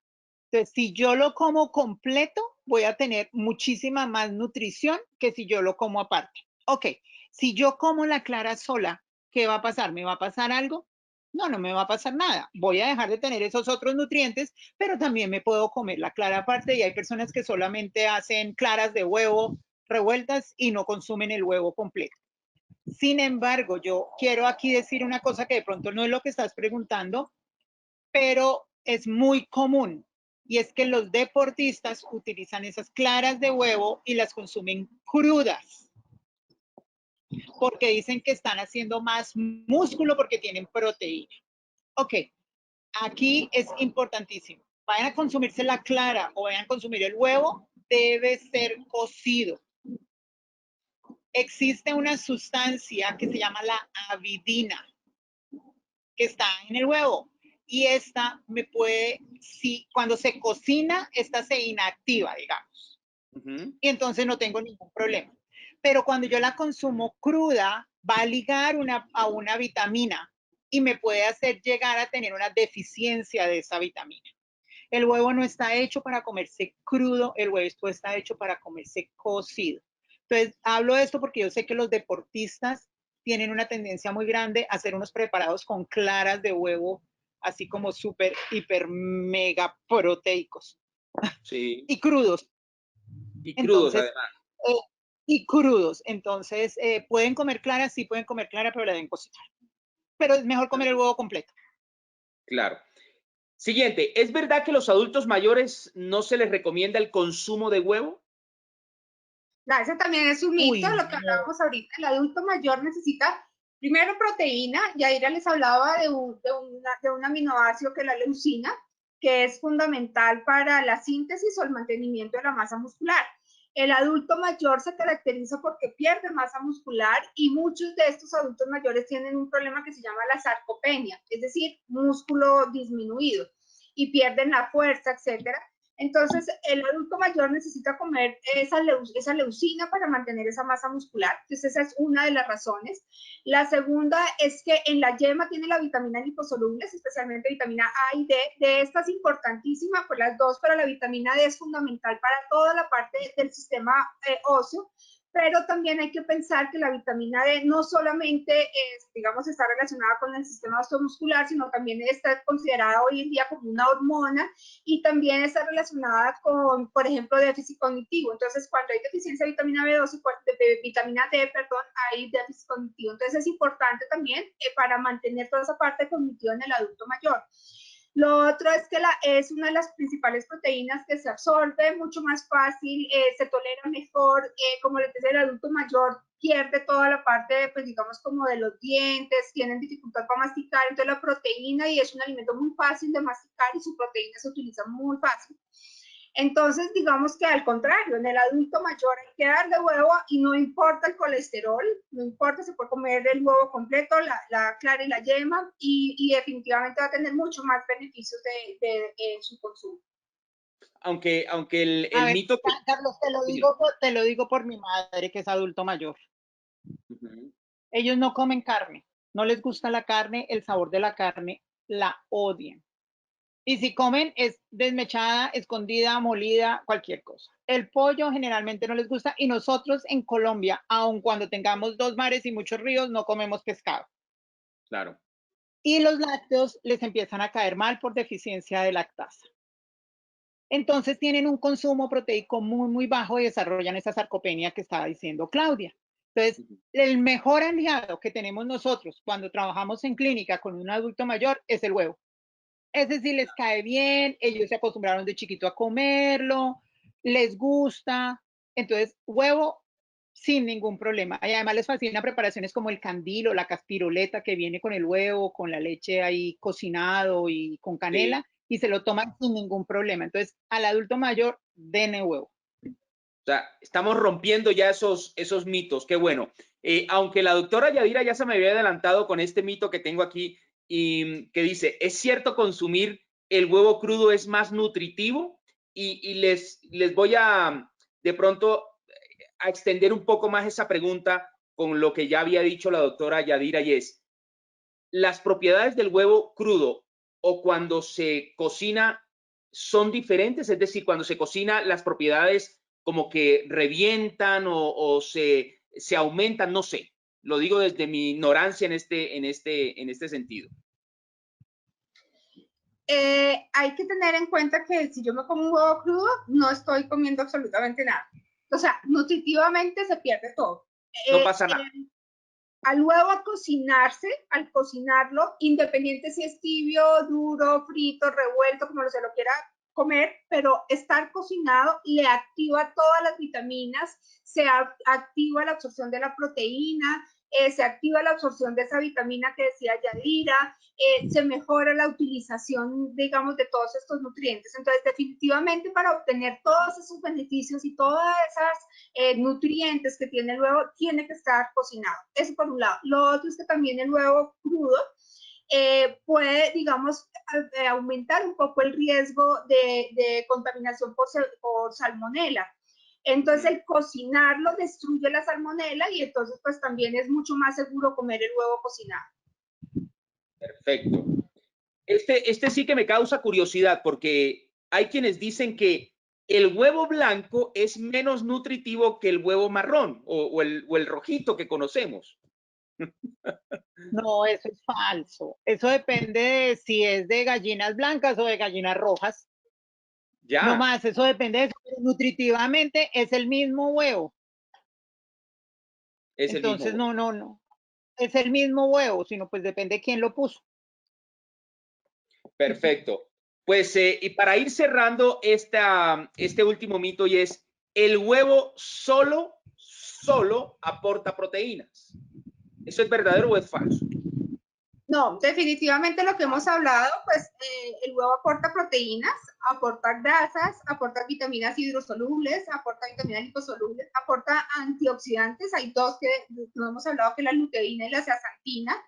Entonces, si yo lo como completo, voy a tener muchísima más nutrición que si yo lo como aparte. Ok, si yo como la clara sola, ¿qué va a pasar? ¿Me va a pasar algo? No, no me va a pasar nada. Voy a dejar de tener esos otros nutrientes, pero también me puedo comer la clara aparte y hay personas que solamente hacen claras de huevo revueltas y no consumen el huevo completo. Sin embargo, yo quiero aquí decir una cosa que de pronto no es lo que estás preguntando, pero es muy común y es que los deportistas utilizan esas claras de huevo y las consumen crudas porque dicen que están haciendo más músculo porque tienen proteína. Ok, aquí es importantísimo. Vayan a consumirse la clara o vayan a consumir el huevo, debe ser cocido. Existe una sustancia que se llama la avidina que está en el huevo. Y esta me puede, si cuando se cocina, esta se inactiva, digamos. Y entonces no tengo ningún problema. Pero cuando yo la consumo cruda, va a ligar a una vitamina y me puede hacer llegar a tener una deficiencia de esa vitamina. El huevo no está hecho para comerse crudo, el huevo está hecho para comerse cocido. Entonces, hablo de esto porque yo sé que los deportistas tienen una tendencia muy grande a hacer unos preparados con claras de huevo, así como súper, hiper, mega proteicos. Sí. Y crudos. Y crudos Entonces, además. y crudos. Entonces, pueden comer claras, sí pueden comer clara, pero la deben cocinar. Pero es mejor comer el huevo completo. Claro. Siguiente, ¿es verdad que a los adultos mayores no se les recomienda el consumo de huevo? No, ese también es un mito, Uy, lo que no. hablábamos ahorita. El adulto mayor necesita primero proteína. Yaira les hablaba de un aminoácido que es la leucina, que es fundamental para la síntesis o el mantenimiento de la masa muscular. El adulto mayor se caracteriza porque pierde masa muscular y muchos de estos adultos mayores tienen un problema que se llama la sarcopenia, es decir, músculo disminuido y pierden la fuerza, etcétera. Entonces, el adulto mayor necesita comer esa leucina para mantener esa masa muscular. Entonces, esa es una de las razones. La segunda es que en la yema tiene la vitamina liposolubles, especialmente vitamina A y D. De esta es importantísima, pues las dos, pero la vitamina D es fundamental para toda la parte del sistema óseo. Pero también hay que pensar que la vitamina D no solamente digamos, está relacionada con el sistema osteomuscular, sino también está considerada hoy en día como una hormona y también está relacionada con, por ejemplo, déficit cognitivo. Entonces, cuando hay deficiencia de vitamina B2 y de vitamina D, perdón, hay déficit cognitivo. Entonces, es importante también para mantener toda esa parte cognitiva en el adulto mayor. Lo otro es que es una de las principales proteínas que se absorbe mucho más fácil, se tolera mejor, como les decía, el adulto mayor pierde toda la parte, pues digamos, como de los dientes, tienen dificultad para masticar, entonces la proteína y es un alimento muy fácil de masticar y su proteína se utiliza muy fácil. Entonces, digamos que al contrario, en el adulto mayor hay que darle huevo y no importa el colesterol, no importa, se puede comer el huevo completo, la clara y la yema, y definitivamente va a tener mucho más beneficios de su consumo. Aunque A el ver, mito que... Carlos, te lo digo por mi madre, que es adulto mayor. Ellos no comen carne, no les gusta la carne, el sabor de la carne la odian. Y si comen es desmechada, escondida, molida, cualquier cosa. El pollo generalmente no les gusta y nosotros en Colombia, aun cuando tengamos 2 mares y muchos ríos, no comemos pescado. Claro. Y los lácteos les empiezan a caer mal por deficiencia de lactasa. Entonces tienen un consumo proteico muy, muy bajo y desarrollan esa sarcopenia que estaba diciendo Claudia. Entonces, el mejor aliado que tenemos nosotros cuando trabajamos en clínica con un adulto mayor es el huevo. Ese sí les cae bien, ellos se acostumbraron de chiquito a comerlo, les gusta, Entonces, huevo sin ningún problema. Y además les fascina preparaciones como el candilo, la caspiroleta que viene con el huevo, con la leche ahí cocinado y con canela, Sí. y se lo toman sin ningún problema. Entonces, al adulto mayor, denle huevo. O sea, estamos rompiendo ya esos mitos. Qué bueno. Aunque la doctora Yadira ya se me había adelantado con este mito que tengo aquí y que dice, ¿es cierto consumir el huevo crudo es más nutritivo? Y les voy a, de pronto, a extender un poco más esa pregunta con lo que ya había dicho la doctora Yadira y es, ¿las propiedades del huevo crudo o cuando se cocina son diferentes? Es decir, cuando se cocina las propiedades como que revientan o se aumentan, no sé. Lo digo desde mi ignorancia en este sentido. Hay que tener en cuenta que si yo me como un huevo crudo, no estoy comiendo absolutamente nada. O sea, nutritivamente se pierde todo. No pasa nada. Al huevo al cocinarlo, independiente si es tibio, duro, frito, revuelto, como se lo quiera comer, pero estar cocinado le activa todas las vitaminas, se activa la absorción de la proteína, se activa la absorción de esa vitamina que decía Yadira, se mejora la utilización, digamos, de todos estos nutrientes. Entonces, definitivamente para obtener todos esos beneficios y todas esas nutrientes que tiene el huevo, tiene que estar cocinado. Eso por un lado. Lo otro es que también el huevo crudo puede, digamos, aumentar un poco el riesgo de contaminación por salmonela. Entonces, el cocinarlo destruye la salmonela y entonces, pues también es mucho más seguro comer el huevo cocinado. Perfecto. Este sí que me causa curiosidad porque hay quienes dicen que el huevo blanco es menos nutritivo que el huevo marrón o el rojito que conocemos. No, eso es falso. Eso depende de si es de gallinas blancas o de gallinas rojas. Ya. No más, eso depende de eso. Pero nutritivamente es el mismo huevo. Es Entonces, el mismo huevo. no. Es el mismo huevo, sino pues depende de quién lo puso. Perfecto. Pues, y para ir cerrando este último mito y es, ¿el huevo solo aporta proteínas? ¿Eso es verdadero o es falso? No, definitivamente lo que hemos hablado, pues el huevo aporta proteínas, aporta grasas, aporta vitaminas hidrosolubles, aporta vitaminas liposolubles, aporta antioxidantes. Hay dos que no hemos hablado, que es la luteína y la zeaxantina,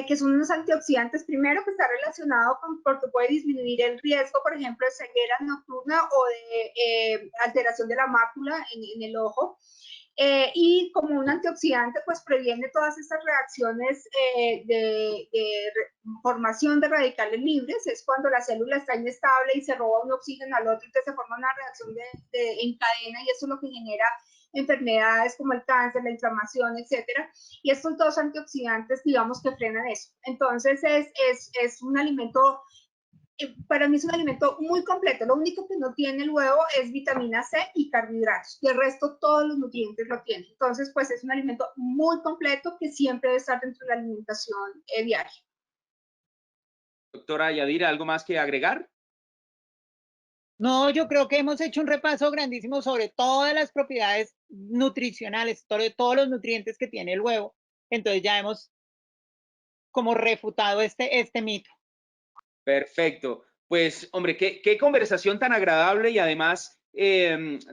que son unos antioxidantes, primero que está relacionado con, porque puede disminuir el riesgo, por ejemplo, de ceguera nocturna o de alteración de la mácula en el ojo. Y como un antioxidante, pues previene todas estas reacciones de formación de radicales libres. Es cuando la célula está inestable y se roba un oxígeno al otro, entonces se forma una reacción en cadena y eso es lo que genera enfermedades como el cáncer, la inflamación, etcétera. Y estos dos antioxidantes, digamos, que frenan eso. Entonces es un alimento, para mí es un alimento muy completo. Lo único que no tiene el huevo es vitamina C y carbohidratos. Y el resto, todos los nutrientes lo tiene. Entonces, pues es un alimento muy completo que siempre debe estar dentro de la alimentación diaria. Doctora Yadira, ¿algo más que agregar? No, yo creo que hemos hecho un repaso grandísimo sobre todas las propiedades nutricionales, sobre todos los nutrientes que tiene el huevo. Entonces ya hemos como refutado este mito. Perfecto. Pues, hombre, qué conversación tan agradable y además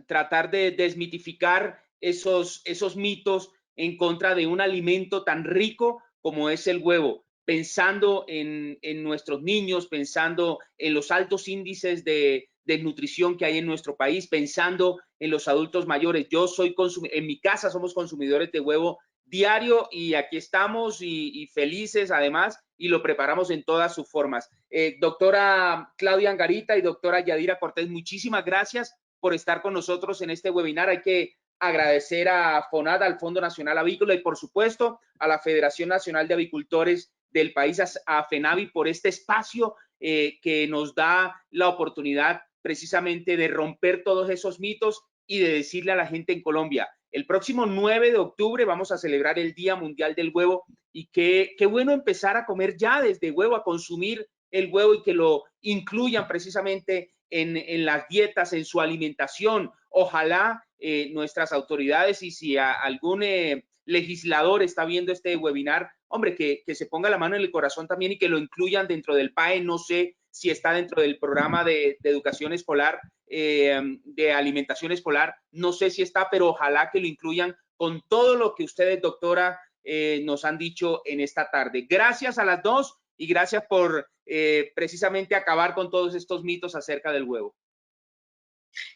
tratar de desmitificar esos mitos en contra de un alimento tan rico como es el huevo, pensando en nuestros niños, pensando en los altos índices de nutrición que hay en nuestro país, pensando en los adultos mayores. En mi casa somos consumidores de huevo diario y aquí estamos y felices además y lo preparamos en todas sus formas. Doctora Claudia Angarita y doctora Yadira Cortés, muchísimas gracias por estar con nosotros en este webinar. Hay que agradecer a FONAD, al Fondo Nacional Avícola y por supuesto a la Federación Nacional de Avicultores del país, a FENAVI, por este espacio que nos da la oportunidad precisamente de romper todos esos mitos y de decirle a la gente en Colombia, el próximo 9 de octubre vamos a celebrar el Día Mundial del Huevo y qué bueno empezar a comer ya desde huevo, a consumir el huevo y que lo incluyan precisamente en las dietas, en su alimentación. Ojalá nuestras autoridades, y si algún legislador está viendo este webinar, hombre, que se ponga la mano en el corazón también y que lo incluyan dentro del PAE. No sé si está dentro del programa de educación escolar, de alimentación escolar, no sé si está, pero ojalá que lo incluyan con todo lo que ustedes, doctora, nos han dicho en esta tarde. Gracias a las dos y gracias por precisamente acabar con todos estos mitos acerca del huevo.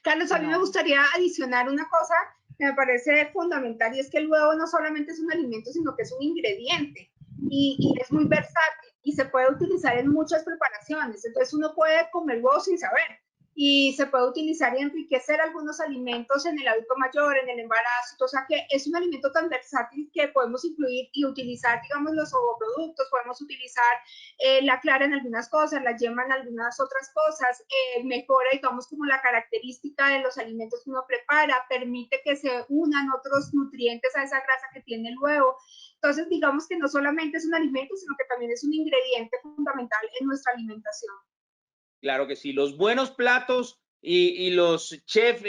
Carlos, a mí me gustaría adicionar una cosa que me parece fundamental, y es que el huevo no solamente es un alimento, sino que es un ingrediente y es muy versátil y se puede utilizar en muchas preparaciones. Entonces uno puede comer huevo sin saber, y se puede utilizar y enriquecer algunos alimentos en el adulto mayor, en el embarazo. O sea que es un alimento tan versátil que podemos incluir y utilizar, digamos, los ovoproductos, podemos utilizar la clara en algunas cosas, la yema en algunas otras cosas, mejora, digamos, como la característica de los alimentos que uno prepara, permite que se unan otros nutrientes a esa grasa que tiene el huevo. Entonces, digamos que no solamente es un alimento, sino que también es un ingrediente fundamental en nuestra alimentación. Claro que sí, los buenos platos y los chefs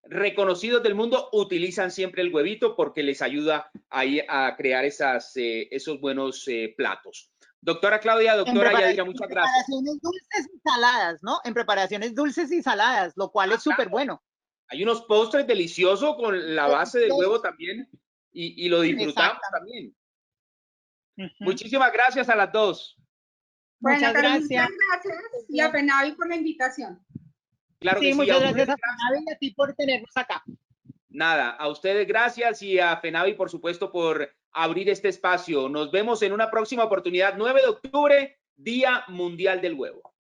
reconocidos del mundo utilizan siempre el huevito porque les ayuda ahí a crear esos buenos platos. Doctora Claudia, doctora Yadira, muchas gracias. En preparaciones dulces y saladas, ¿no? En preparaciones dulces y saladas, lo cual es súper bueno. Hay unos postres deliciosos con la base del huevo también y lo disfrutamos también. Muchísimas gracias a las dos. Muchas gracias. Y a FENAVI por la invitación. Claro que sí. Muchas gracias a FENAVI y a ti por tenernos acá. Nada, a ustedes gracias, y a FENAVI, por supuesto, por abrir este espacio. Nos vemos en una próxima oportunidad, 9 de octubre, Día Mundial del Huevo.